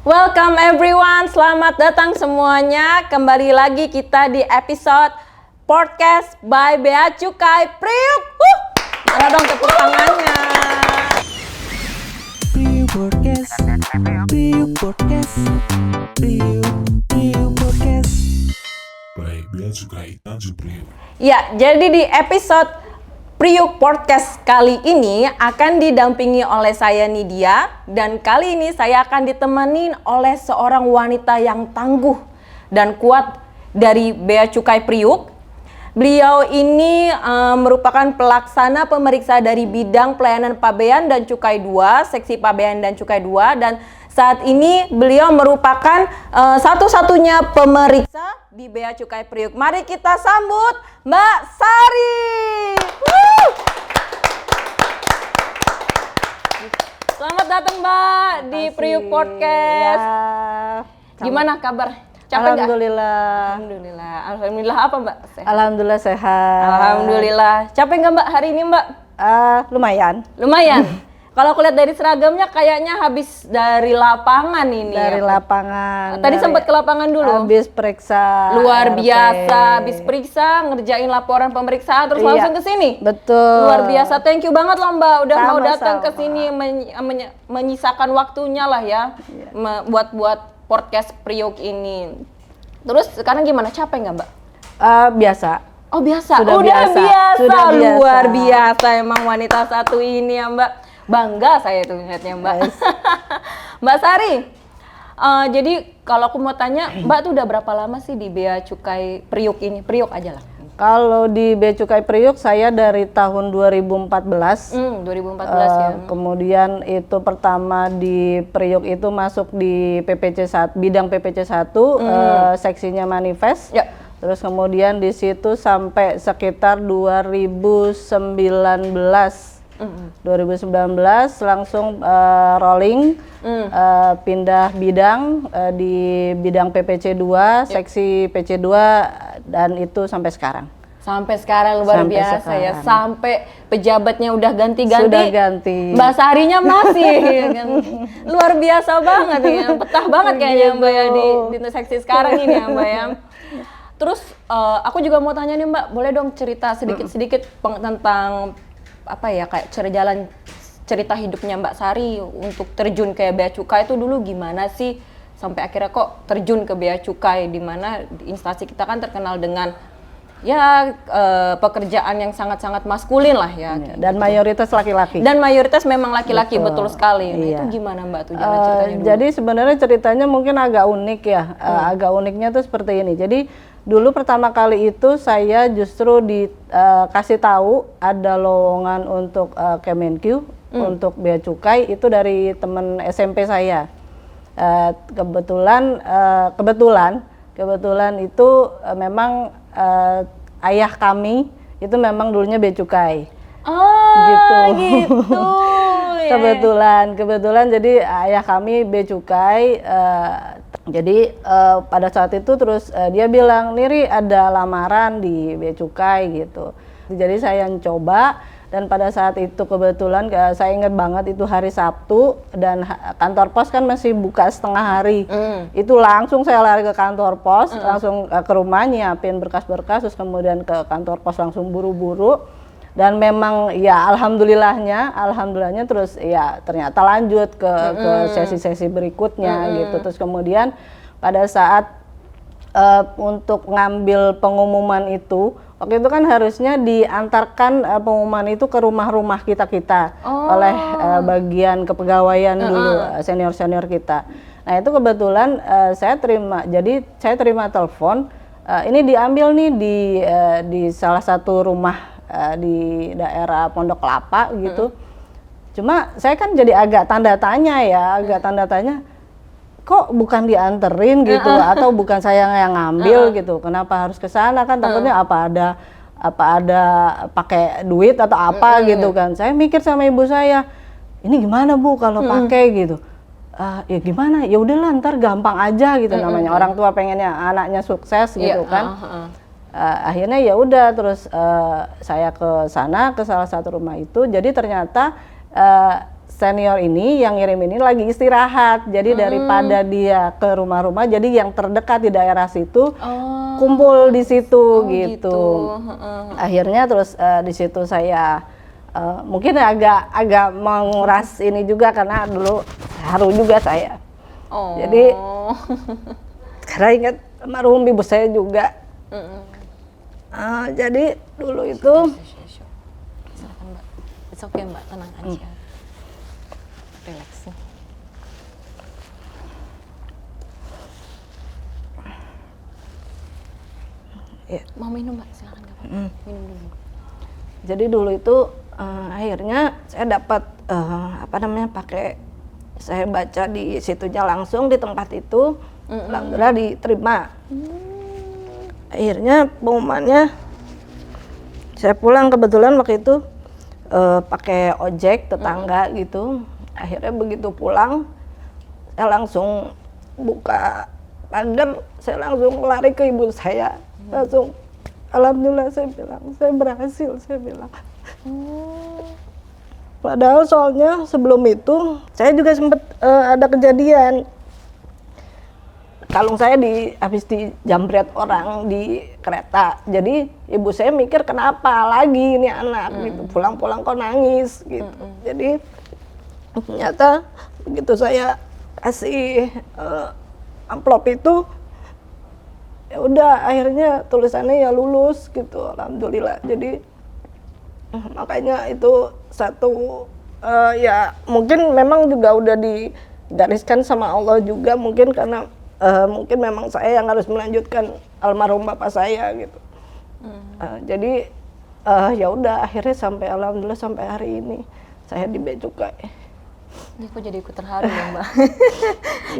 Welcome everyone, selamat datang semuanya. Kembali lagi kita di episode podcast by Bea Cukai Priuk. Mana dong tepuk tangannya. Priuk Podcast, Priuk Podcast, Priuk Podcast. By Bea Cukai Tanjung Priuk. Ya, jadi di episode Priuk Podcast kali ini akan didampingi oleh saya Nidia, dan kali ini saya akan ditemani oleh seorang wanita yang tangguh dan kuat dari Bea Cukai Priuk. Beliau ini merupakan pelaksana pemeriksa dari bidang pelayanan Pabean dan Cukai 2, seksi Pabean dan Cukai 2, dan saat ini beliau merupakan satu-satunya pemeriksa di Bea Cukai Priuk. Mari kita sambut Mbak Sari. Selamat datang Mbak di Priuk Podcast. Ya, Gimana kabar? Capek nggak? Alhamdulillah. Alhamdulillah apa Mbak? Sehat? Alhamdulillah sehat. Alhamdulillah. Capek nggak Mbak hari ini Mbak? Lumayan. Lumayan. Kalau aku lihat dari seragamnya kayaknya habis dari lapangan ini. Dari lapangan. Tadi sempat ke lapangan dulu. Habis periksa. Luar RT. biasa. Habis periksa, ngerjain laporan pemeriksaan terus Iya, langsung ke sini. Betul. Luar biasa. Thank you banget loh Mbak udah mau datang ke Sama-sama. sini menyisakan waktunya lah ya buat podcast Priuk ini. Terus sekarang gimana? Capek nggak Mbak? Biasa. Oh biasa. Sudah Udah biasa. biasa. Sudah biasa. Luar biasa emang wanita satu ini ya Mbak. Bangga saya tuh lihatnya Mbak. Yes. Mbak Sari, jadi kalau aku mau tanya, Mbak tuh udah berapa lama sih di Bea Cukai Priuk ini? Priuk aja lah. Kalau di Bea Cukai Priuk saya dari tahun 2014. 2014 ya. Kemudian itu pertama di Priuk itu masuk di PPC 1, bidang PPC 1, seksinya manifest. Ya. Terus kemudian di situ sampai sekitar 2019 langsung rolling, pindah bidang di bidang PPC 2, seksi PC 2, dan itu sampai sekarang. Sampai sekarang luar Sampai biasa ya. sekarang. Sampai pejabatnya udah ganti-ganti. Sudah ganti. Mbak Sarinya masih ya kan. Luar biasa banget ya. Betah banget kayaknya Mbak ya di seksi sekarang ini ya Mbak ya. Terus aku juga mau tanya nih Mbak, boleh dong cerita sedikit-sedikit tentang apa ya, kayak cerita hidupnya Mbak Sari untuk terjun ke Bea Cukai itu dulu gimana sih sampai akhirnya kok terjun ke Bea Cukai, di mana instansi kita kan terkenal dengan ya pekerjaan yang sangat-sangat maskulin lah ya. Dan mayoritas laki-laki. Dan mayoritas memang laki-laki, betul Betul. sekali. Nah, Iya. itu gimana Mbak tuh jalan ceritanya dulu? Jadi sebenarnya ceritanya mungkin agak unik ya. Agak uniknya tuh seperti ini. Jadi dulu pertama kali itu saya justru dikasih tahu ada lowongan untuk Kemenq untuk Bea Cukai itu dari teman SMP saya. Kebetulan itu memang ayah kami itu memang dulunya Bea Cukai. Gitu. Ya. Kebetulan jadi ayah kami Bea Cukai. Jadi pada saat itu terus dia bilang, Niri ada lamaran di Bea Cukai gitu. Jadi saya coba, dan pada saat itu kebetulan saya ingat banget itu hari Sabtu, dan kantor pos kan masih buka setengah hari. Itu langsung saya lari ke kantor pos, langsung ke rumah nyiapin berkas-berkas, terus kemudian ke kantor pos langsung buru-buru. Dan memang ya alhamdulillahnya terus ya ternyata lanjut ke sesi-sesi berikutnya gitu. Terus kemudian pada saat untuk ngambil pengumuman itu, waktu itu kan harusnya diantarkan pengumuman itu ke rumah-rumah kita oleh bagian kepegawaian dulu, senior-senior kita. Nah itu kebetulan saya terima telepon, ini diambil nih di salah satu rumah di daerah Pondok Kelapa gitu. Cuma saya kan jadi agak tanda tanya, kok bukan dianterin gitu, atau bukan saya yang ngambil gitu, kenapa harus ke sana, kan takutnya apa ada pakai duit atau apa gitu kan. Saya mikir sama ibu saya, ini gimana Bu kalau pakai gitu. Ya gimana, ya udahlah ntar gampang aja gitu, namanya orang tua pengennya anaknya sukses gitu kan. Akhirnya ya udah, terus saya ke sana, ke salah satu rumah itu. Jadi ternyata senior ini yang ngirim ini lagi istirahat. Jadi daripada dia ke rumah-rumah, jadi yang terdekat di daerah situ kumpul di situ gitu. Akhirnya terus di situ saya mungkin agak menguras ini juga karena dulu haru juga saya. Jadi karena ingat almarhum ibu saya juga. Jadi dulu itu Silakan Mbak. It's okay Mbak, tenang aja. Relax. Ya. Mau minum Mbak, silakan nggak apa-apa. Minum dulu. Jadi dulu itu akhirnya saya dapat saya baca di situnya langsung di tempat itu, alhamdulillah diterima. Akhirnya pengumumannya saya pulang, kebetulan waktu itu pakai ojek tetangga gitu. Akhirnya begitu pulang saya langsung buka pagar, saya langsung lari ke ibu saya, langsung alhamdulillah saya bilang saya berhasil, saya bilang. Padahal soalnya sebelum itu saya juga sempat ada kejadian kalung saya habis dijambret orang di kereta. Jadi ibu saya mikir kenapa lagi ini anak gitu, pulang-pulang kok nangis gitu. Jadi ternyata begitu saya kasih amplop itu, ya udah akhirnya tulisannya ya lulus gitu, alhamdulillah. Jadi makanya itu satu ya mungkin memang juga udah digariskan sama Allah juga, mungkin karena mungkin memang saya yang harus melanjutkan almarhum bapak saya gitu. Jadi ya udah akhirnya sampai alhamdulillah sampai hari ini saya di Bea Cukai. Ini kok jadi ikut terharu ya Mbak.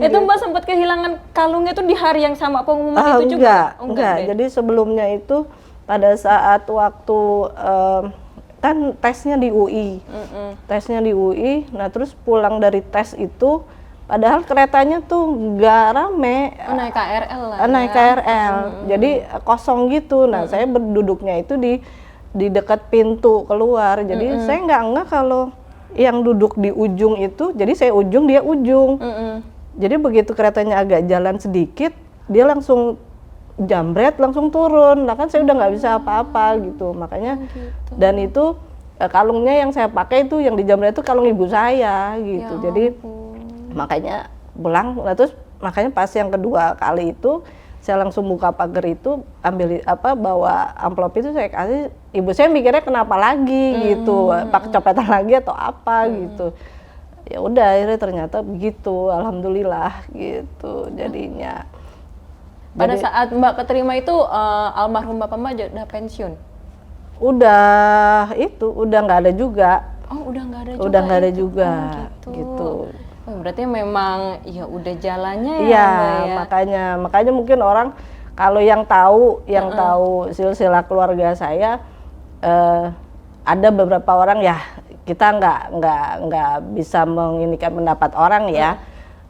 Itu Mbak sempat kehilangan kalungnya itu di hari yang sama pengumuman itu juga? Enggak. Jadi sebelumnya itu pada saat waktu kan tesnya di UI, tesnya di UI. Nah terus pulang dari tes itu, padahal keretanya tuh nggak rame. Naik KRL lah. Naik KRL, jadi kosong gitu. Nah saya berduduknya itu di dekat pintu keluar. Jadi saya nggak kalau yang duduk di ujung itu, jadi saya ujung dia ujung. Jadi begitu keretanya agak jalan sedikit, dia langsung jambret langsung turun. Nah kan saya udah nggak bisa apa-apa gitu, makanya dan itu kalungnya yang saya pakai itu yang dijambret itu kalung ibu saya gitu. Jadi makanya pulang, nah terus makanya pas yang kedua kali itu saya langsung buka pagar itu, ambil bawa amplop itu saya kasih. Ibu saya mikirnya kenapa lagi gitu, pakai copetan lagi atau apa gitu. Ya udah akhirnya ternyata begitu, alhamdulillah gitu jadinya. Pada saat Mbak keterima itu almarhum bapak Mbak udah pensiun? Udah nggak ada juga. Oh udah nggak ada juga? Udah nggak ada itu. juga gitu. Oh, berarti memang ya udah jalannya ya Iya, Mbak ya? makanya mungkin orang kalau yang tahu silsilah keluarga saya, ada beberapa orang ya kita nggak bisa menginikan pendapat orang ya.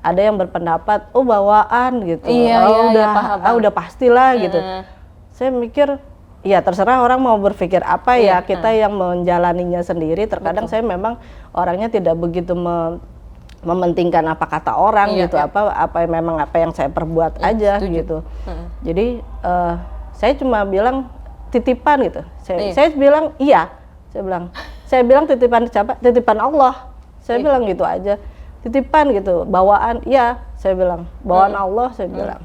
Ada yang berpendapat bawaan gitu, udah pastilah gitu. Saya mikir ya terserah orang mau berpikir apa ya, kita yang menjalaninya sendiri. Terkadang saya memang orangnya tidak begitu mementingkan apa kata orang gitu, apa yang saya perbuat aja gitu. Jadi saya cuma bilang titipan gitu. Saya bilang iya. Saya bilang titipan siapa? Titipan Allah. Saya bilang gitu aja. Titipan gitu, bawaan, iya, saya bilang, bawaan Allah, saya bilang.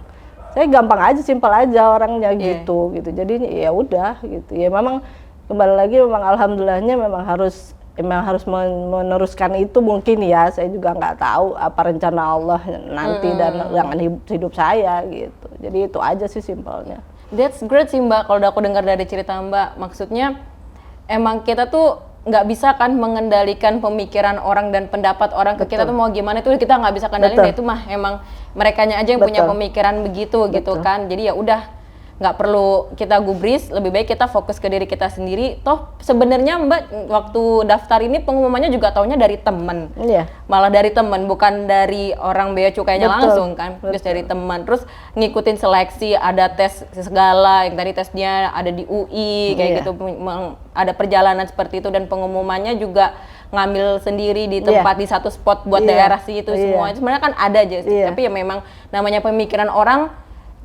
Saya gampang aja, simpel aja orangnya gitu. Jadi ya udah gitu. Ya memang kembali lagi memang alhamdulillahnya memang harus meneruskan itu mungkin ya. Saya juga nggak tahu apa rencana Allah nanti dan dengan hidup saya gitu. Jadi itu aja sih simpelnya. That's great sih Mbak, kalau aku dengar dari cerita Mbak. Maksudnya emang kita tuh nggak bisa kan mengendalikan pemikiran orang dan pendapat orang ke kita tuh mau gimana itu kita nggak bisa kendaliin. Itu mah emang merekanya aja yang punya pemikiran begitu gitu kan. Jadi ya udah nggak perlu kita gubris, lebih baik kita fokus ke diri kita sendiri. Toh sebenarnya Mbak waktu daftar ini pengumumannya juga taunya dari temen, malah dari temen, bukan dari orang Bea Cukainya langsung kan. Terus dari teman, terus ngikutin seleksi, ada tes segala, yang tadi tesnya ada di UI kayak gitu, ada perjalanan seperti itu dan pengumumannya juga ngambil sendiri di tempat di satu spot buat daerah situ semua. Itu sebenarnya kan ada aja sih. Tapi ya memang namanya pemikiran orang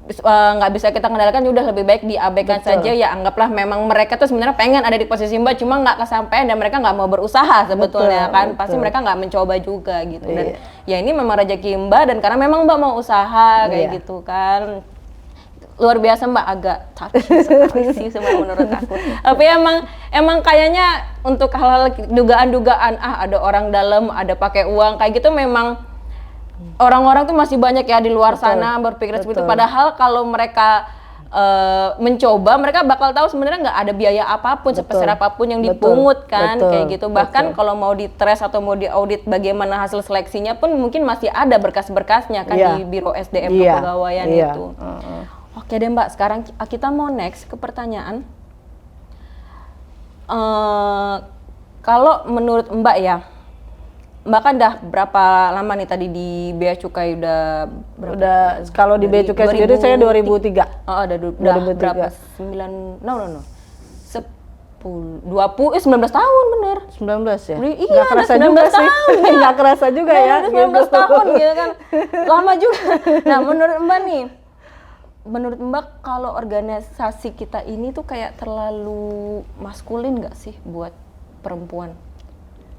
nggak bisa kita kendalikan, udah lebih baik diabaikan saja. Ya anggaplah memang mereka tuh sebenarnya pengen ada di posisi Mbak, cuma nggak kesampaian dan mereka nggak mau berusaha sebetulnya kan. Pasti mereka nggak mencoba juga gitu. Dan ya ini memang rezeki Mbak, dan karena memang Mbak mau usaha kayak gitu kan. Luar biasa Mbak, agak touching sekali sih sebenarnya menurut aku. Tapi emang kayaknya untuk hal-hal dugaan-dugaan ada orang dalam, ada pakai uang kayak gitu, memang orang-orang tuh masih banyak ya di luar sana berpikir seperti itu. Padahal kalau mereka mencoba, mereka bakal tahu sebenarnya nggak ada biaya apapun, sebesar apapun yang dipungut kan, kayak gitu. Bahkan kalau mau ditres atau mau diaudit bagaimana hasil seleksinya pun mungkin masih ada berkas-berkasnya kan di Biro SDM Kepegawaian itu. Oke deh Mbak, sekarang kita mau next ke pertanyaan. Kalau menurut Mbak ya, Mbak kan udah berapa lama nih tadi di Bea Cukai? Udah berapa? Udah, kalau di Bea Cukai sendiri saya 2003. Oh, udah 2003. Berapa? 9, no. 19 tahun bener. 19 ya? Iya, nggak kerasa 19 juga tahun, sih. Nggak kerasa juga ya. 19 tahun gitu kan. Lama juga. Nah, menurut Mbak nih, menurut Mbak kalau organisasi kita ini tuh kayak terlalu maskulin nggak sih buat perempuan?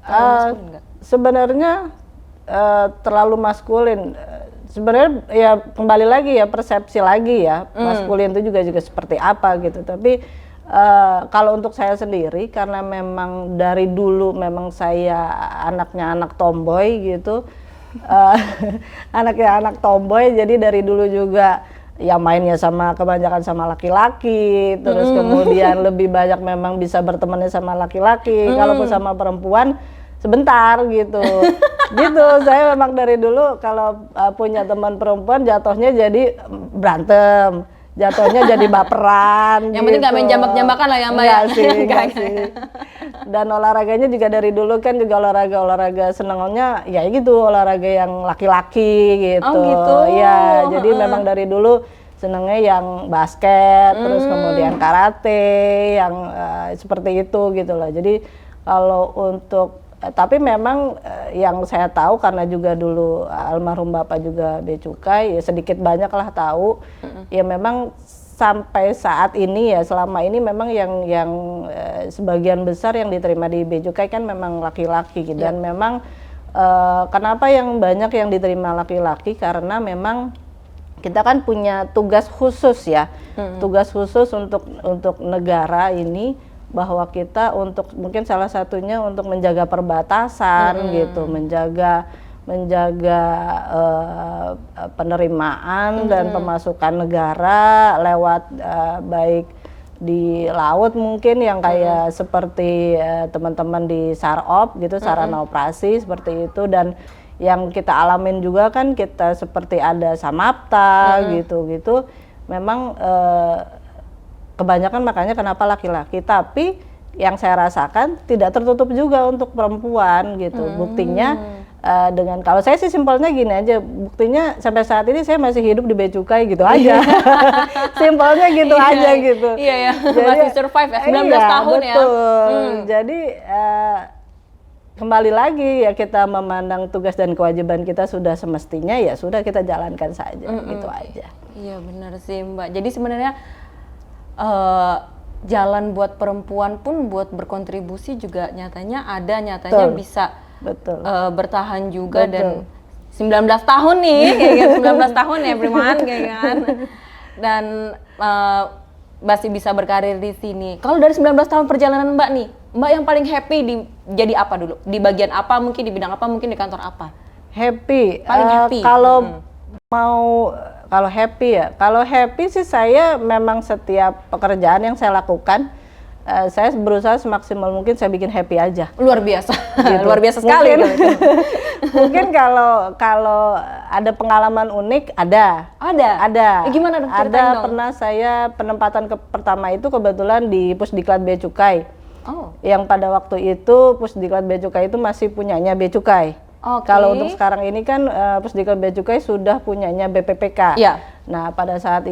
Terlalu maskulin nggak? Sebenarnya terlalu maskulin. Sebenarnya ya kembali lagi ya, persepsi lagi ya, maskulin itu juga seperti apa gitu. Tapi kalau untuk saya sendiri, karena memang dari dulu memang saya anaknya anak tomboy gitu, anaknya anak tomboy, jadi dari dulu juga ya mainnya kebanyakan sama laki-laki, terus kemudian lebih banyak memang bisa bertemannya sama laki-laki, kalaupun sama perempuan sebentar gitu. Gitu, saya memang dari dulu kalau punya teman perempuan jatuhnya jadi berantem, jatuhnya jadi baperan. Yang penting nggak main jambak-jambakan lah ya Mbak ya. Enggak sih. Dan olahraganya juga dari dulu kan juga olahraga senengnya ya gitu, olahraga yang laki-laki gitu. Oh gitu. Ya, jadi memang dari dulu senengnya yang basket, terus kemudian karate, yang seperti itu gitu loh. Jadi kalau untuk tapi memang yang saya tahu karena juga dulu almarhum Bapak juga Bea Cukai, ya sedikit banyak lah tahu. Ya memang sampai saat ini ya, selama ini memang yang sebagian besar yang diterima di Bea Cukai kan memang laki-laki gitu. Dan memang kenapa yang banyak yang diterima laki-laki, karena memang kita kan punya tugas khusus ya, tugas khusus untuk negara ini, bahwa kita untuk mungkin salah satunya untuk menjaga perbatasan gitu, menjaga penerimaan dan pemasukan negara lewat baik di laut mungkin yang kayak seperti teman-teman di Sarop gitu, sarana operasi seperti itu, dan yang kita alamin juga kan kita seperti ada Samapta gitu memang kebanyakan makanya kenapa laki-laki, tapi yang saya rasakan tidak tertutup juga untuk perempuan gitu. Buktinya dengan, kalau saya sih simpelnya gini aja, buktinya sampai saat ini saya masih hidup di Bea Cukai gitu aja. Simpelnya gitu aja gitu. Iya ya, masih survive ya, 19 tahun betul. ya. Jadi kembali lagi ya, kita memandang tugas dan kewajiban kita sudah semestinya, ya sudah kita jalankan saja gitu aja. Iya benar sih Mbak. Jadi sebenarnya jalan buat perempuan pun buat berkontribusi juga nyatanya bisa bertahan juga. Dan 19 tahun nih kayak 19 tahun ya Priman kayak kan, dan masih bisa berkarir di sini. Kalau dari 19 tahun perjalanan Mbak nih, Mbak yang paling happy jadi apa dulu? Di bagian apa, mungkin di bidang apa, mungkin di kantor apa? Happy. Paling happy. Kalau happy sih, saya memang setiap pekerjaan yang saya lakukan, saya berusaha semaksimal mungkin saya bikin happy aja. Luar biasa, gitu. Luar biasa sekali. Mungkin kalau ada pengalaman unik, ada. Gimana dong? Ada dong. Pernah saya penempatan pertama itu kebetulan di Pusdiklat Bea Cukai. Yang pada waktu itu Pusdiklat Bea Cukai itu masih punyanya Bea Cukai. Kalau untuk sekarang ini kan Pusdiklat Bea Cukai sudah punyanya BPPK. Nah, pada saat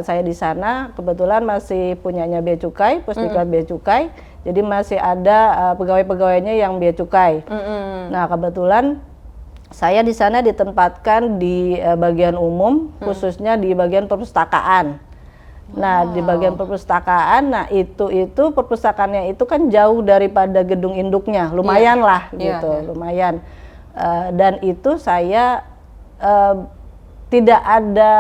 saya di sana, kebetulan masih punyanya Bea Cukai, Pusdiklat Bea Cukai, jadi masih ada pegawai-pegawainya yang Bea Cukai. Nah, kebetulan saya di sana ditempatkan di bagian umum, khususnya di bagian perpustakaan. Nah, di bagian perpustakaan, nah itu perpustakaannya itu kan jauh daripada gedung induknya, lumayan lah gitu, lumayan. Dan itu saya tidak ada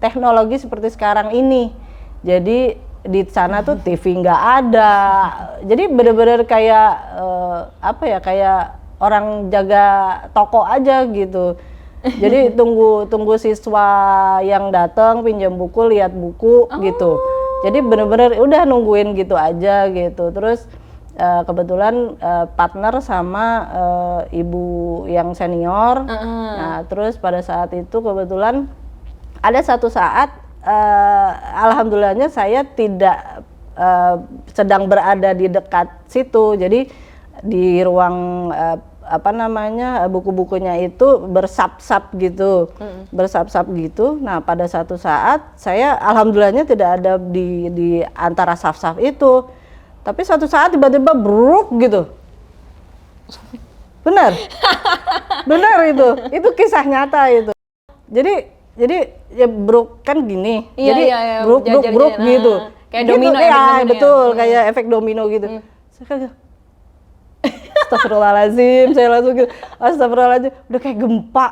teknologi seperti sekarang ini. Jadi di sana tuh TV nggak ada. Jadi benar-benar kayak kayak orang jaga toko aja gitu. Jadi tunggu siswa yang datang pinjam buku, lihat buku gitu. Jadi benar-benar udah nungguin gitu aja gitu. Terus kebetulan partner sama ibu yang senior. Nah, terus pada saat itu kebetulan ada satu saat alhamdulillahnya saya tidak sedang berada di dekat situ. Jadi di ruang buku-bukunya itu bersap-sap gitu. Bersap-sap gitu. Nah, pada satu saat saya alhamdulillahnya tidak ada di antara saf-saf itu. Tapi suatu saat tiba-tiba bruk gitu. Benar. Benar itu kisah nyata itu. Jadi ya bruk kan gini. Jadi bruk gitu. Kayak domino ya, betul, kayak efek domino gitu. Saya kayak astagfirullahaladzim, saya langsung gitu, astagfirullahaladzim, udah kayak gempa.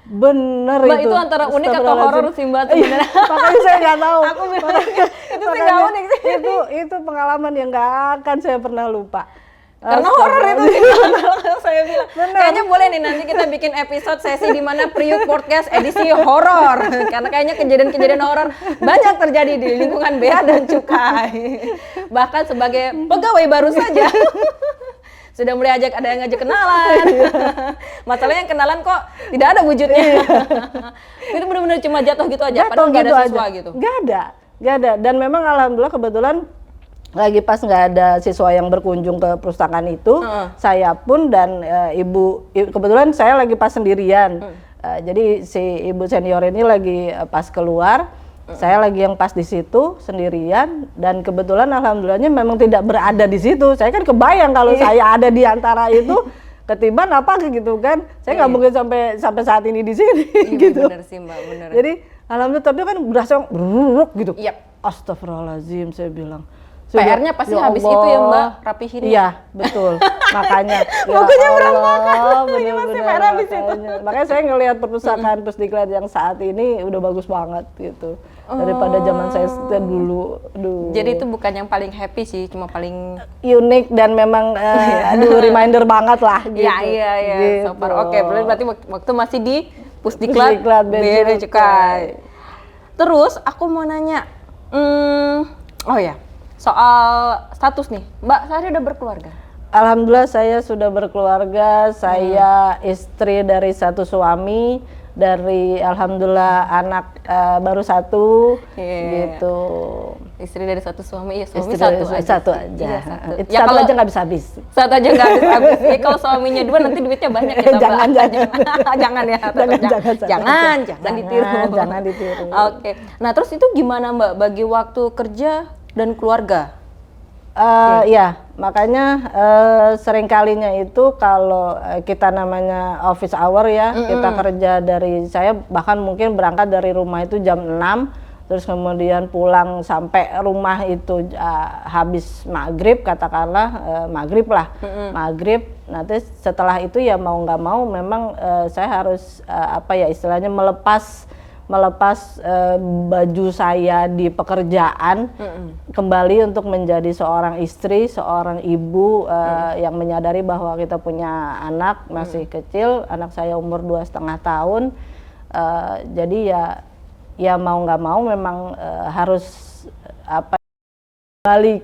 Bener Mbak, itu. Itu antara unik atau horor sih Mbak sebenarnya. Makanya saya nggak tahu. Aku bilang itu sih nggak unik sih. Itu pengalaman yang nggak akan saya pernah lupa. Karena horor itu sih saya bilang. Kayaknya boleh nih nanti kita bikin episode sesi di mana Priuk Podcast edisi horor. Karena kayaknya kejadian-kejadian horor banyak terjadi di lingkungan Bea dan Cukai. Bahkan sebagai pegawai baru saja. Sudah mulai ada yang ngajak kenalan. Masalahnya yang kenalan kok tidak ada wujudnya. Itu benar-benar cuma jatuh gitu aja, padahal nggak ada siswa gitu. Nggak ada. Dan memang alhamdulillah kebetulan lagi pas nggak ada siswa yang berkunjung ke perpustakaan itu, saya pun dan ibu kebetulan saya lagi pas sendirian. Jadi si ibu senior ini lagi pas keluar. Saya lagi yang pas di situ sendirian dan kebetulan alhamdulillahnya memang tidak berada di situ. Saya kan kebayang kalau saya ada di antara itu ketiban apa gitu kan. Saya nggak mungkin sampai saat ini di sini gitu. Benar sih Mbak, benar. Jadi alhamdulillah tapi kan berasa bruk gitu. Yep. Astagfirullahaladzim saya bilang. PR-nya pasti habis itu ya Mbak, rapihin. Iya, betul. Makanya bukunya berantakan. Bener-bener habis itu. Makanya saya ngelihat perpustakaan Pusdiklat yang saat ini udah bagus banget gitu. Daripada zaman saya dulu. Aduh. Jadi itu bukan yang paling happy sih, cuma paling unik dan memang reminder banget lah gitu. Iya. Gitu. So far oke, berarti waktu masih di Pusdiklat Bea dan Cukai. Terus aku mau nanya, soal status nih, Mbak Sari udah berkeluarga? Alhamdulillah saya sudah berkeluarga, saya istri dari satu suami, dari alhamdulillah anak baru satu, gitu. Istri dari satu suami, ya suami Istri satu aja. Iya, satu. Ya, satu aja nggak bisa habis. Satu aja nggak habis. Ya, kalau suaminya dua nanti duitnya banyak ya. Jangan. Jangan ditiru. Jangan ditiru. Oke. Nah terus itu gimana Mbak bagi waktu kerja dan keluarga? Ya, makanya seringkalinya itu kalau kita namanya office hour ya, kita kerja saya bahkan mungkin berangkat dari rumah itu jam 6, terus kemudian pulang sampai rumah itu habis maghrib, katakanlah maghrib lah, maghrib. Nanti setelah itu ya mau nggak mau memang saya harus istilahnya melepas baju saya di pekerjaan kembali untuk menjadi seorang istri, seorang ibu yang menyadari bahwa kita punya anak masih kecil, anak saya umur 2,5 tahun, jadi ya mau nggak mau memang harus kembali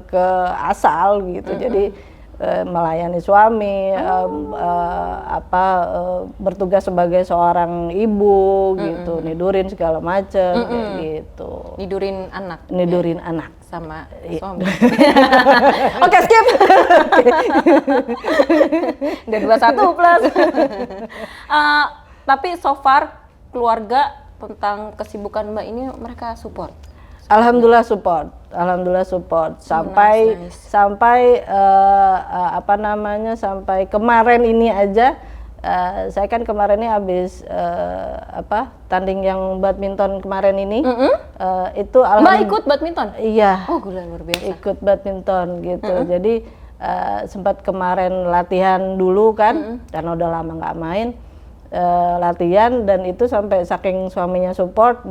ke asal gitu. Jadi melayani suami, bertugas sebagai seorang ibu gitu, nidurin segala macem gitu. Nidurin anak. Nidurin anak sama suami. Oke, skip. Udah 21 plus. Tapi so far keluarga tentang kesibukan Mbak ini mereka support? Alhamdulillah support sampai Nice. sampai apa namanya, sampai kemarin ini aja. Saya kan kemarin ini habis tanding yang badminton kemarin ini. Itu Mbak ikut badminton? Iya. Oh, luar biasa. Ikut badminton gitu. Jadi sempat kemarin latihan dulu kan, karena udah lama nggak main. Latihan, dan itu sampai saking suaminya support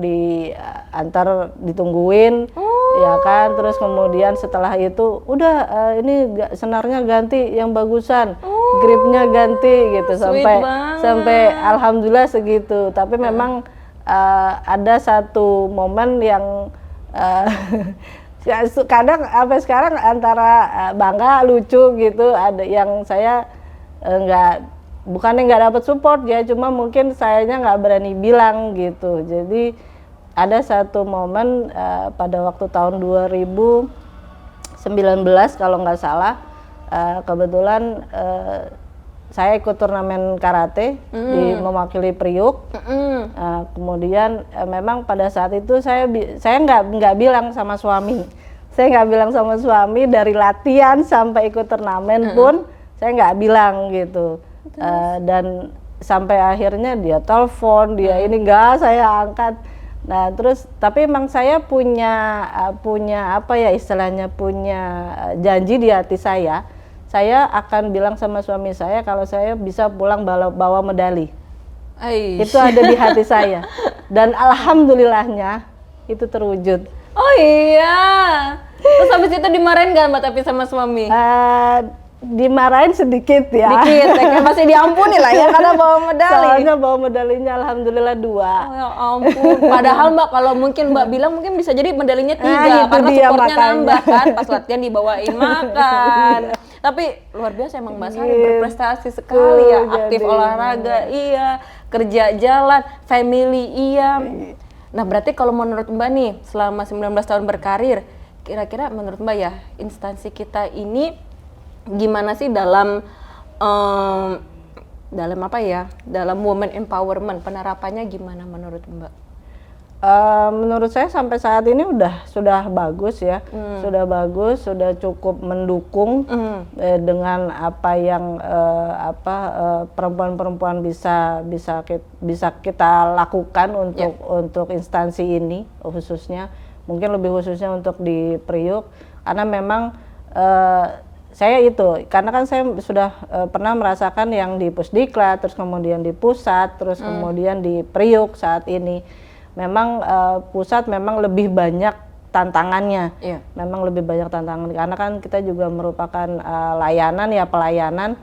antar ditungguin, ya kan. Terus kemudian setelah itu udah ini senarnya ganti yang bagusan, gripnya ganti gitu, sampai alhamdulillah segitu. Tapi memang ada satu momen yang kadang sampai sekarang antara bangga, lucu gitu. Ada yang saya bukannya nggak dapat support ya, cuma mungkin sayanya nggak berani bilang gitu. Jadi ada satu momen pada waktu tahun 2019 kalau nggak salah, kebetulan saya ikut turnamen karate mewakili Priuk. Kemudian memang pada saat itu saya nggak bilang sama suami. Saya nggak bilang sama suami dari latihan sampai ikut turnamen pun saya nggak bilang gitu. Dan sampai akhirnya dia telepon, dia ini enggak saya angkat. Nah terus tapi emang saya punya apa ya istilahnya, punya janji di hati saya akan bilang sama suami saya kalau saya bisa pulang bawa medali. Itu ada di hati saya, dan alhamdulillahnya itu terwujud. Oh iya. Terus habis itu dimarahin gak Mbak tapi sama suami? Dimarahin sedikit ya. Dikit, kayak masih diampuni lah ya karena bawa medali. Soalnya bawa medalinya alhamdulillah 2. Oh ya ampun. Padahal Mbak kalau mungkin Mbak bilang mungkin bisa jadi medalinya 3 itu karena dia supportnya makanya. nambah kan pas latihan dibawain makan. Tapi luar biasa emang Mbak Sari berprestasi sekali ya, aktif olahraga iya, kerja jalan, family iya. Nah berarti kalau menurut Mbak nih selama 19 tahun berkarir, kira-kira menurut Mbak ya instansi kita ini gimana sih dalam apa ya, dalam women empowerment, penerapannya gimana menurut Mbak? Menurut saya sampai saat ini sudah bagus ya, sudah bagus, sudah cukup mendukung dengan apa yang perempuan-perempuan bisa kita lakukan untuk instansi ini, khususnya mungkin lebih khususnya untuk di Priuk, karena memang saya itu, karena kan saya sudah pernah merasakan yang di Pusdiklat, terus kemudian di pusat, terus kemudian di Priuk saat ini. Memang pusat memang lebih banyak tantangannya, memang lebih banyak tantangan karena kan kita juga merupakan pelayanan.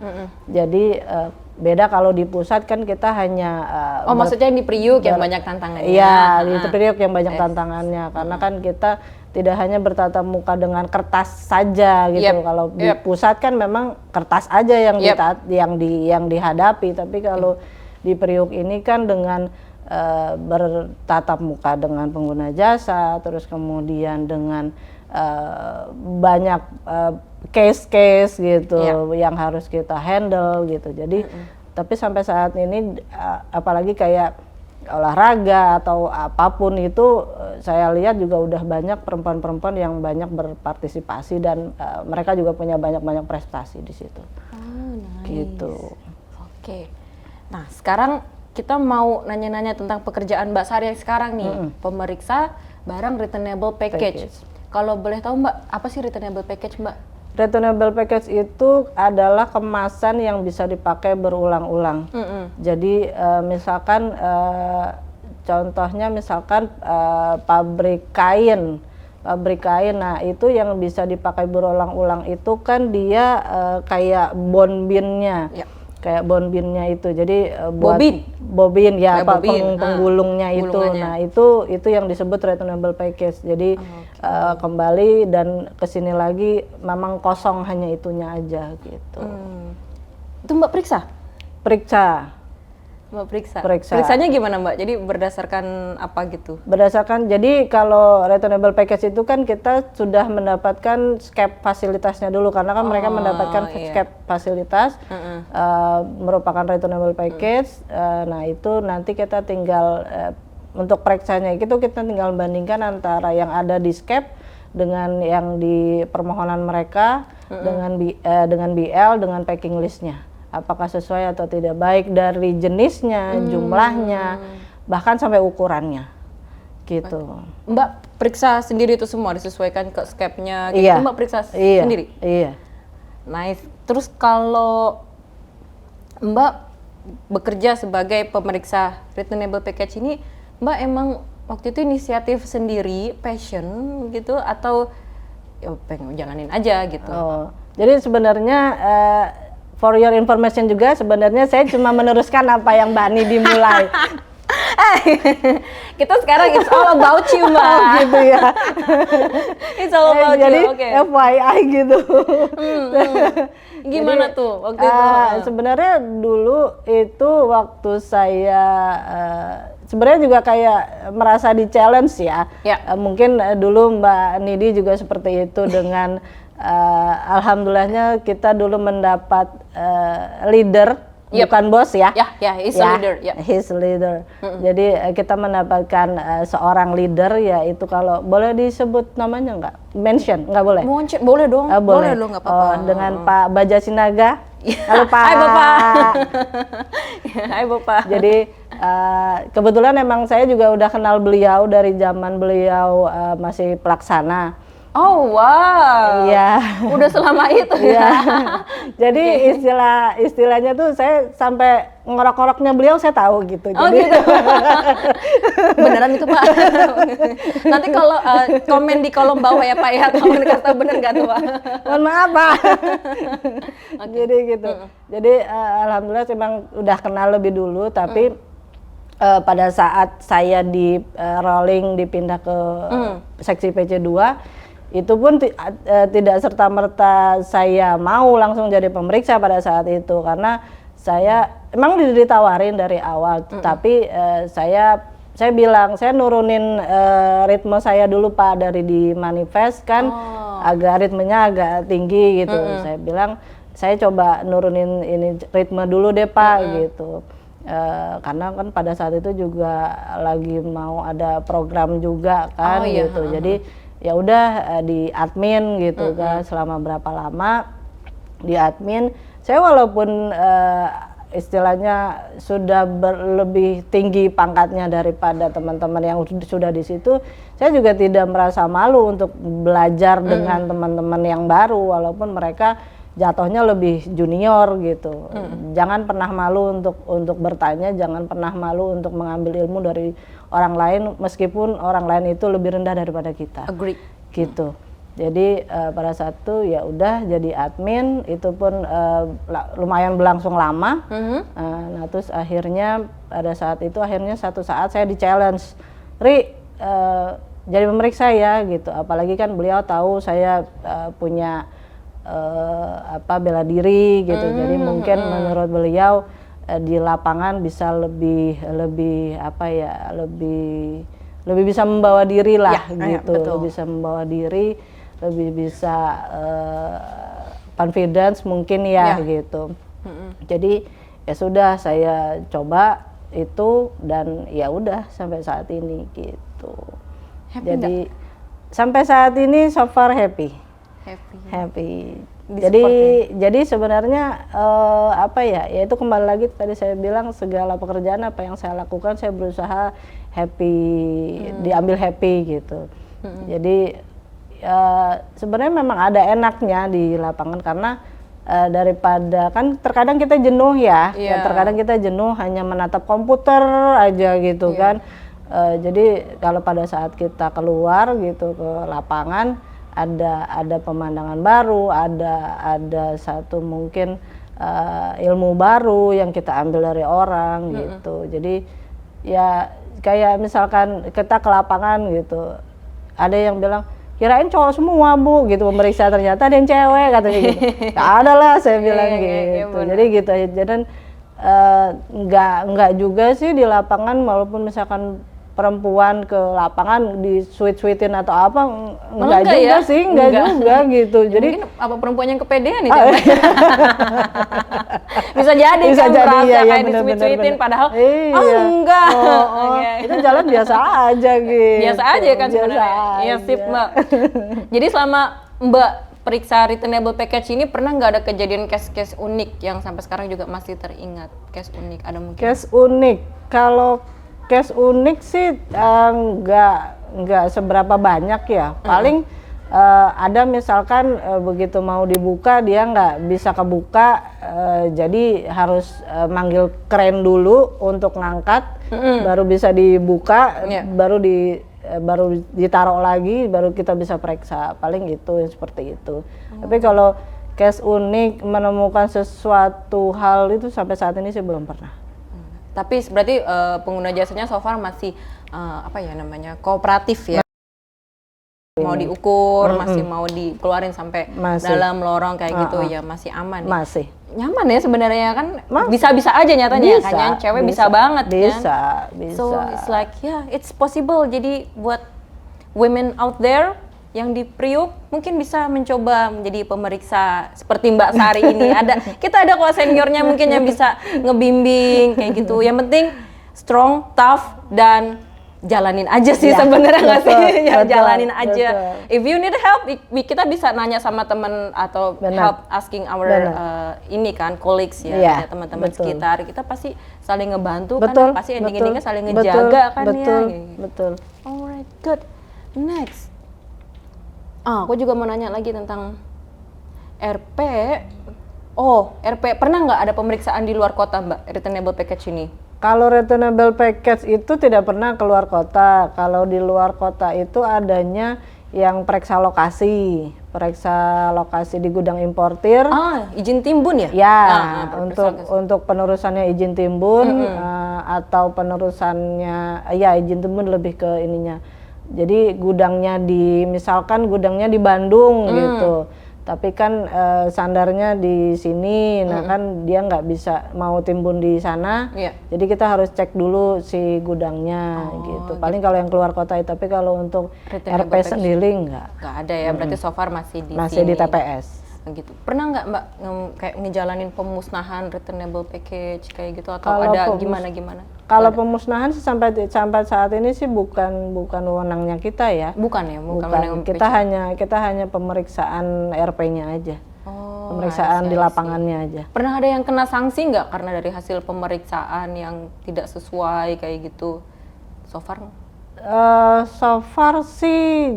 Jadi beda kalau di pusat kan kita hanya maksudnya di Priuk yang banyak tantangannya. Iya, di Priuk yang banyak tantangannya karena kan kita tidak hanya bertatap muka dengan kertas saja gitu. Kalau di pusat kan memang kertas aja yang dihadapi, tapi kalau di Priuk ini kan dengan bertatap muka dengan pengguna jasa, terus kemudian dengan banyak case-case gitu yang harus kita handle gitu. Jadi tapi sampai saat ini apalagi kayak olahraga atau apapun itu, saya lihat juga udah banyak perempuan-perempuan yang banyak berpartisipasi dan mereka juga punya banyak prestasi di situ. Nice. Gitu. Oke. Nah, sekarang kita mau nanya-nanya tentang pekerjaan Mbak Sari yang sekarang nih, pemeriksa barang returnable package. Kalau boleh tahu Mbak, apa sih returnable package Mbak? Returnable package itu adalah kemasan yang bisa dipakai berulang-ulang. Jadi misalkan contohnya misalkan pabrik kain. Nah itu yang bisa dipakai berulang-ulang itu kan dia kayak bonbinnya. Kayak bonbinnya itu, jadi buat bobin ya, penggulungnya itu. Nah itu yang disebut returnable package. Jadi kembali dan kesini lagi memang kosong, hanya itunya aja gitu. Itu Mbak periksa? Mbak periksa. Periksanya gimana Mbak? Jadi berdasarkan apa gitu? Jadi kalau returnable package itu kan kita sudah mendapatkan SCAP fasilitasnya dulu, karena kan mereka mendapatkan SCAP fasilitas merupakan returnable package. Nah itu nanti kita tinggal untuk periksanya itu kita tinggal bandingkan antara yang ada di SCAP dengan yang di permohonan mereka dengan BL dengan packing listnya. Apakah sesuai atau tidak, baik dari jenisnya, jumlahnya, bahkan sampai ukurannya. Gitu. Mbak periksa sendiri itu semua disesuaikan ke SCAP-nya gitu. Iya. Mbak periksa Iya. sendiri. Iya. Nice. Terus kalau Mbak bekerja sebagai pemeriksa returnable package ini, Mbak emang waktu itu inisiatif sendiri, passion gitu, atau ya pengen jalanin aja gitu? Oh, jadi sebenarnya for your information juga, sebenarnya saya cuma meneruskan apa yang Mbak Ani dimulai. Kita sekarang it's all about you, Mbak. Oh, gitu ya. It's all about Jadi you, oke. FYI gitu. Gimana Jadi, tuh waktu itu? Sebenarnya dulu itu waktu saya sebenarnya juga kayak merasa di challenge ya. Ya. Mungkin dulu Mbak Nidi juga seperti itu dengan alhamdulillahnya kita dulu mendapat leader, Yep. bukan bos ya. Ya, he's a leader. Ya. He's a leader. Jadi kita mendapatkan seorang leader, yaitu kalau boleh disebut namanya nggak? Mention, nggak boleh? Boleh dong. Boleh Dong, nggak apa-apa. Dengan Pak Baja Sinaga. Halo Pak. Hai Bapak. Hai Bapak. Jadi kebetulan emang saya juga udah kenal beliau dari zaman beliau masih pelaksana. Oh wow. Iya. Udah selama itu Iya. ya. Jadi istilahnya tuh saya sampai ngorok-ngoroknya beliau saya tahu gitu. Oh Jadi gitu. Beneran itu Pak. Nanti kalau komen di kolom bawah ya Pak ya, komen kasih tahu bener nggak tuh Pak? mohon maaf Pak. Jadi gitu. Jadi alhamdulillah memang udah kenal lebih dulu, tapi pada saat saya di rolling dipindah ke seksi PC2, itu pun tidak serta-merta saya mau langsung jadi pemeriksa pada saat itu, karena saya emang ditawarin dari awal, tapi saya bilang saya nurunin ritme saya dulu Pak, dari di manifest kan agak ritmenya agak tinggi gitu. Saya bilang saya coba nurunin ini ritme dulu deh Pak gitu. Karena kan pada saat itu juga lagi mau ada program juga kan gitu. Jadi ya udah di admin gitu kan selama berapa lama di admin. Saya walaupun istilahnya sudah lebih tinggi pangkatnya daripada teman-teman yang sudah di situ, saya juga tidak merasa malu untuk belajar dengan teman-teman yang baru walaupun mereka jatuhnya lebih junior gitu. Jangan pernah malu untuk bertanya, jangan pernah malu untuk mengambil ilmu dari orang lain meskipun orang lain itu lebih rendah daripada kita. Agree. Gitu. Jadi pada saat itu ya udah jadi admin, itu pun lumayan berlangsung lama. Nah terus akhirnya pada saat itu satu saat saya di challenge, Ri jadi pemeriksa ya gitu. Apalagi kan beliau tahu saya punya bela diri gitu. Jadi mungkin menurut beliau di lapangan bisa lebih bisa membawa diri lah gitu. Betul. Bisa membawa diri, lebih bisa confidence mungkin ya gitu. Jadi ya sudah saya coba itu dan ya udah sampai saat ini gitu. Jadi sampai saat ini so far happy. Jadi sebenarnya ya itu kembali lagi tadi saya bilang segala pekerjaan apa yang saya lakukan saya berusaha happy, diambil happy gitu. Jadi sebenarnya memang ada enaknya di lapangan karena daripada kan terkadang kita jenuh ya, terkadang kita jenuh hanya menatap komputer aja gitu kan. Jadi kalau pada saat kita keluar gitu ke lapangan ada pemandangan baru, ada satu mungkin ilmu baru yang kita ambil dari orang gitu. Jadi ya kayak misalkan kita ke lapangan gitu, ada yang bilang kirain cowok semua Bu gitu memeriksa, ternyata ada yang cewek katanya gitu. Gak ada lah saya bilang gitu. Jadi gitu aja. Dan nggak juga sih di lapangan, walaupun misalkan perempuan ke lapangan di sweet-sweetin atau apa, enggak juga ya? sih, enggak juga gitu. Ya, jadi mungkin apa perempuan yang kepedean nih bisa jadi bisa kan jadi merasa ya, kayak bener, di sweet-sweetin bener. padahal Iya. enggak. Itu jalan biasa aja gitu. Biasa aja kan Biasa sebenarnya. Iya aja. sip Mbak. Jadi selama Mbak periksa returnable package ini pernah nggak ada kejadian case-case unik yang sampai sekarang juga masih teringat? Case unik ada mungkin? Case unik, kalau case unik sih nggak seberapa banyak ya. Paling ada misalkan begitu mau dibuka dia nggak bisa kebuka, jadi harus manggil kren dulu untuk ngangkat, baru bisa dibuka, Iya. baru ditaruh lagi, baru kita bisa periksa. Paling itu yang seperti itu. Tapi kalau case unik menemukan sesuatu hal itu sampai saat ini sih belum pernah. Tapi berarti pengguna jasanya so far masih apa ya namanya kooperatif ya. Mau diukur, masih mau dikeluarin sampai Masih. dalam lorong kayak gitu ya masih aman. Ya? Masih. Nyaman ya sebenarnya kan bisa-bisa aja nyatanya Bisa, kan ya. Cewek bisa banget bisa, kan. bisa. So it's like yeah, it's possible. Jadi buat women out there yang di Priuk mungkin bisa mencoba menjadi pemeriksa seperti Mbak Sari ini. Kita ada kok seniornya mungkin yang bisa ngebimbing kayak gitu. Yang penting strong, tough dan jalanin aja sih Ya, sebenarnya nggak sih? betul, Ya, betul, jalanin aja. betul. If you need help, kita bisa nanya sama teman atau Benar. help asking our Benar. ini kan colleagues ya, Iya, kayak teman-teman betul. sekitar. Kita pasti saling ngebantu Betul, kan, pasti betul, ending-endingnya saling betul, ngejaga kan betul, ya. betul. Alright, good. Next. Aku juga mau nanya lagi tentang RP. Oh, RP pernah nggak ada pemeriksaan di luar kota Mbak, returnable package ini? Kalau returnable package itu tidak pernah keluar kota. Kalau di luar kota itu adanya yang periksa lokasi di gudang importir. Izin timbun ya? Ya, periksa untuk penerusannya izin timbun atau penerusannya, ya izin timbun lebih ke ininya. Jadi misalkan gudangnya di Bandung gitu, tapi kan sandarnya di sini, nah kan dia nggak bisa mau timbun di sana. Iya. Jadi kita harus cek dulu si gudangnya gitu. Paling kalau yang keluar kota, tapi kalau untuk Returnable RP package. sendiri nggak Nggak ada ya, berarti so far masih di masih sini. di TPS. Gitu. Pernah nggak Mbak kayak ngejalanin pemusnahan returnable package kayak gitu atau Kalau ada pemus- gimana? Kalau pemusnahan sih sampai saat ini sih bukan wewenangnya kita ya. Bukan ya, bukan returnable Kita package. kita hanya pemeriksaan RP-nya aja. Oh, Pemeriksaan I di see. lapangannya aja. Pernah ada yang kena sanksi nggak karena dari hasil pemeriksaan yang tidak sesuai kayak gitu? So far? So far sih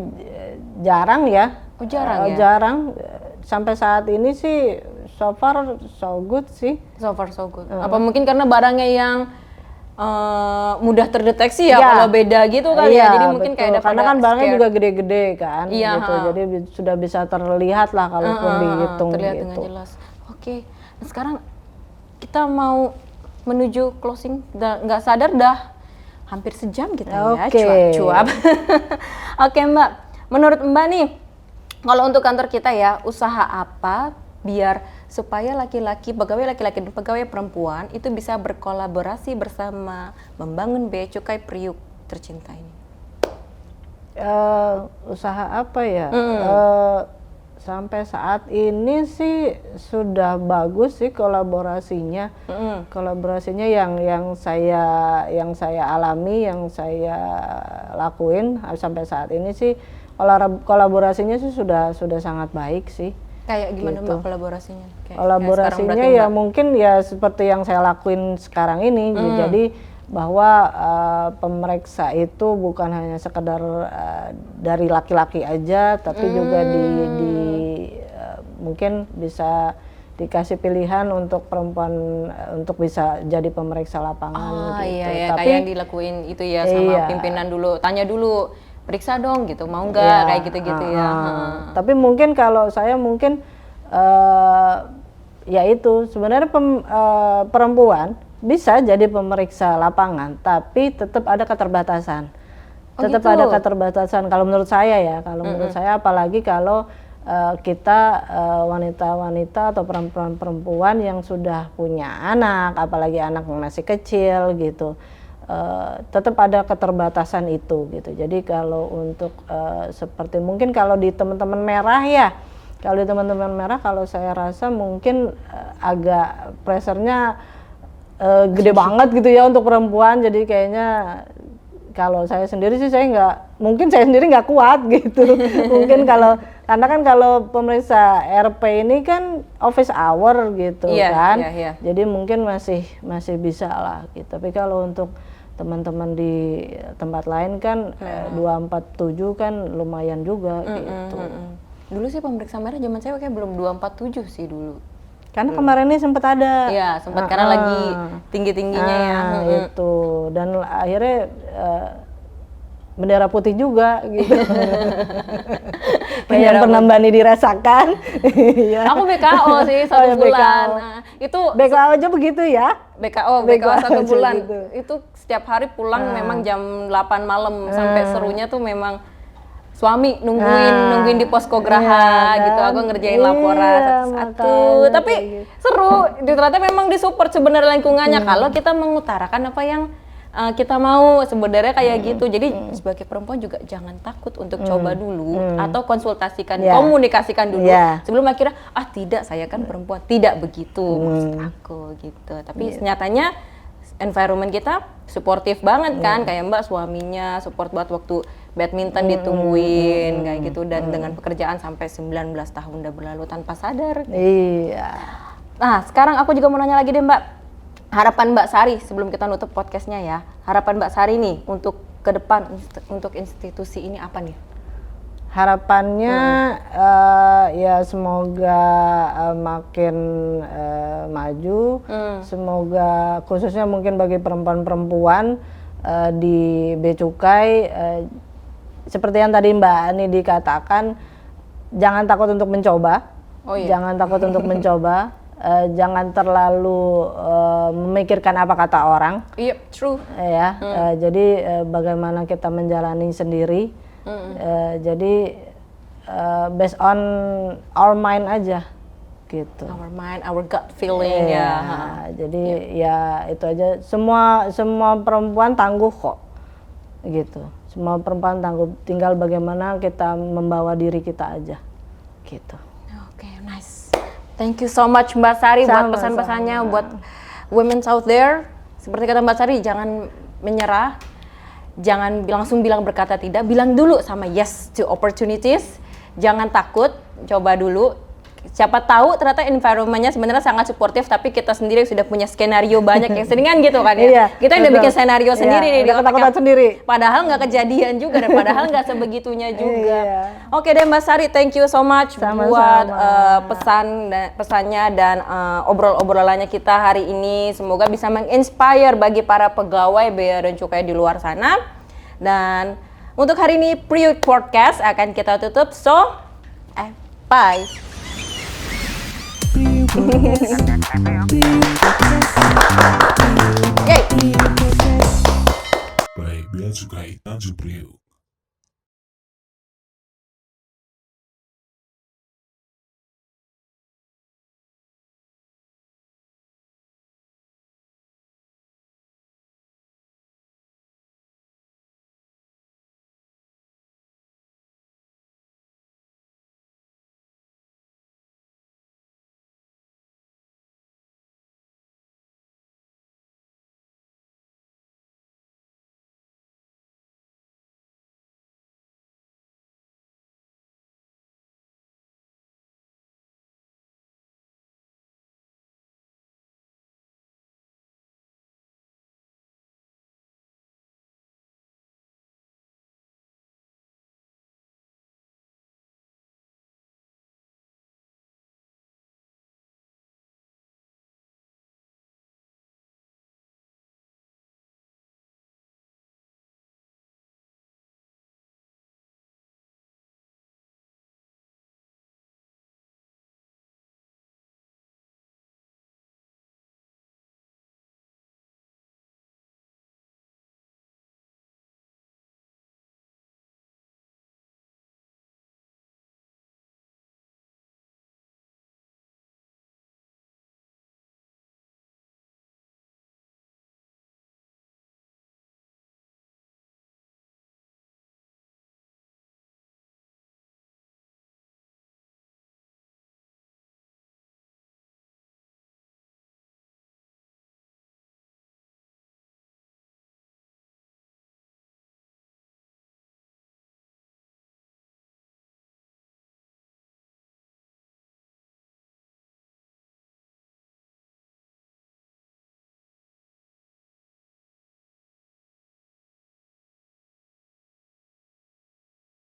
jarang ya. Oh, jarang ya? Jarang. Sampai saat ini sih so far so good sih. So far so good. Apa mungkin karena barangnya yang mudah terdeteksi ya, Ya. kalau beda gitu kali ya. Jadi mungkin betul. kayak ada Karena kan barangnya juga gede-gede kan, Iya, gitu. Jadi sudah bisa terlihat lah kalaupun dihitung terlihat gitu. dengan jelas. Oke, nah sekarang kita mau menuju closing. Nggak sadar dah hampir sejam kita ya, Oke. cuap-cuap. Oke Mbak, menurut Mbak nih, kalau untuk kantor kita ya, usaha apa biar supaya laki-laki dan pegawai perempuan itu bisa berkolaborasi bersama membangun Bea Cukai Priuk tercinta ini? Usaha apa ya? Sampai saat ini sih sudah bagus sih kolaborasinya. Kolaborasinya yang saya alami, yang saya lakuin sampai saat ini sih kolaborasinya sih sudah sangat baik sih. Kayak gimana Gitu. Mbak kolaborasinya? Kolaborasinya ya mungkin ya seperti yang saya lakuin sekarang ini. Jadi bahwa pemeriksa itu bukan hanya sekedar dari laki-laki aja, tapi juga mungkin bisa dikasih pilihan untuk perempuan untuk bisa jadi pemeriksa lapangan gitu. Iya, Tapi kayak yang dilakuin itu ya sama Iya. pimpinan dulu, tanya dulu, periksa dong gitu, mau nggak kayak gitu-gitu ya. Tapi mungkin kalau saya mungkin ya itu sebenarnya perempuan bisa jadi pemeriksa lapangan, tapi tetap ada keterbatasan. Oh, Tetap gitu? ada keterbatasan kalau menurut saya ya. Kalau menurut saya apalagi kalau kita wanita-wanita atau perempuan-perempuan yang sudah punya anak, apalagi anak yang masih kecil gitu. Tetap ada keterbatasan itu gitu. Jadi kalau untuk seperti mungkin kalau di teman-teman merah ya, kalau di teman-teman merah kalau saya rasa mungkin agak pressure-nya gede banget gitu ya untuk perempuan. Jadi kayaknya kalau saya sendiri sih mungkin saya sendiri nggak kuat gitu. Mungkin karena kan kalau pemeriksa RP ini kan office hour gitu kan. Iya. Jadi mungkin masih bisa lah gitu. Tapi kalau untuk teman-teman di tempat lain kan 247 kan lumayan juga gitu. Dulu sih pemeriksa merah zaman saya kayak belum 247 sih dulu. Karena kemarin ini sempat ada. Iya, sempat karena lagi tinggi-tingginya ya. Itu. Dan akhirnya bendera putih juga gitu. Kayak yang pernah Mbak Nidi dirasakan. Iya. Aku BKO sih 1 ya, bulan. BKO. Nah, itu BKO aja begitu ya? BKO 1 aja bulan. gitu. Itu setiap hari pulang memang jam 8 malam sampai serunya tuh memang suami nungguin di posko Graha Iya, gitu. kan? Aku ngerjain laporan satu-satu. makanya Tapi kayak gitu. seru. Ternyata memang disupport sebenarnya lingkungannya kalau kita mengutarakan apa yang kita mau sebenarnya kayak gitu. Jadi sebagai perempuan juga jangan takut untuk coba dulu atau konsultasikan, Yeah. komunikasikan dulu Yeah. sebelum akhirnya tidak, saya kan perempuan, tidak begitu maksud aku gitu. Tapi nyatanya environment kita suportif banget kan, kayak Mbak suaminya support banget waktu badminton ditungguin kayak gitu, dan dengan pekerjaan sampai 19 tahun udah berlalu tanpa sadar. Iya. Nah, sekarang aku juga mau nanya lagi deh Mbak. Harapan Mbak Sari sebelum kita nutup podcastnya ya. Harapan Mbak Sari nih untuk ke depan untuk institusi ini apa nih? Harapannya ya semoga makin maju. Semoga khususnya mungkin bagi perempuan-perempuan di Bea Cukai, seperti yang tadi Mbak Ani dikatakan, jangan takut untuk mencoba. Oh iya. Jangan takut untuk mencoba. Jangan terlalu memikirkan apa kata orang. Iya, true. Ya, jadi bagaimana kita menjalani sendiri. Jadi based on our mind aja, gitu. Our mind, our gut feeling Iya, ya. jadi ya itu aja. Semua perempuan tangguh kok, gitu. Semua perempuan tangguh. Tinggal bagaimana kita membawa diri kita aja, gitu. Oke, nice. Thank you so much Mbak Sari buat Sama-sama. pesan-pesannya buat women out there. Seperti kata Mbak Sari, jangan menyerah. Jangan langsung bilang berkata tidak, bilang dulu sama yes to opportunities. Jangan takut, coba dulu. Siapa tahu ternyata environment-nya sebenarnya sangat suportif, tapi kita sendiri sudah punya skenario banyak yang seringan gitu kan ya. Iya, Kita udah betul. bikin skenario sendiri Iya, nih di udah otak ketakutan yang- sendiri. Padahal nggak kejadian juga, dan padahal nggak sebegitunya juga. Iya. Oke deh Mbak Sari, thank you so much Sama-sama. buat pesannya dan obrol-obrolannya kita hari ini. Semoga bisa menginspire bagi para pegawai Bea dan Cukai di luar sana. Dan untuk hari ini Priuk Podcast akan kita tutup. So, bye. Priuk Podcast. Priuk Podcast. Yay! Priuk Podcast. By Bea Cukai Tanjung Priok.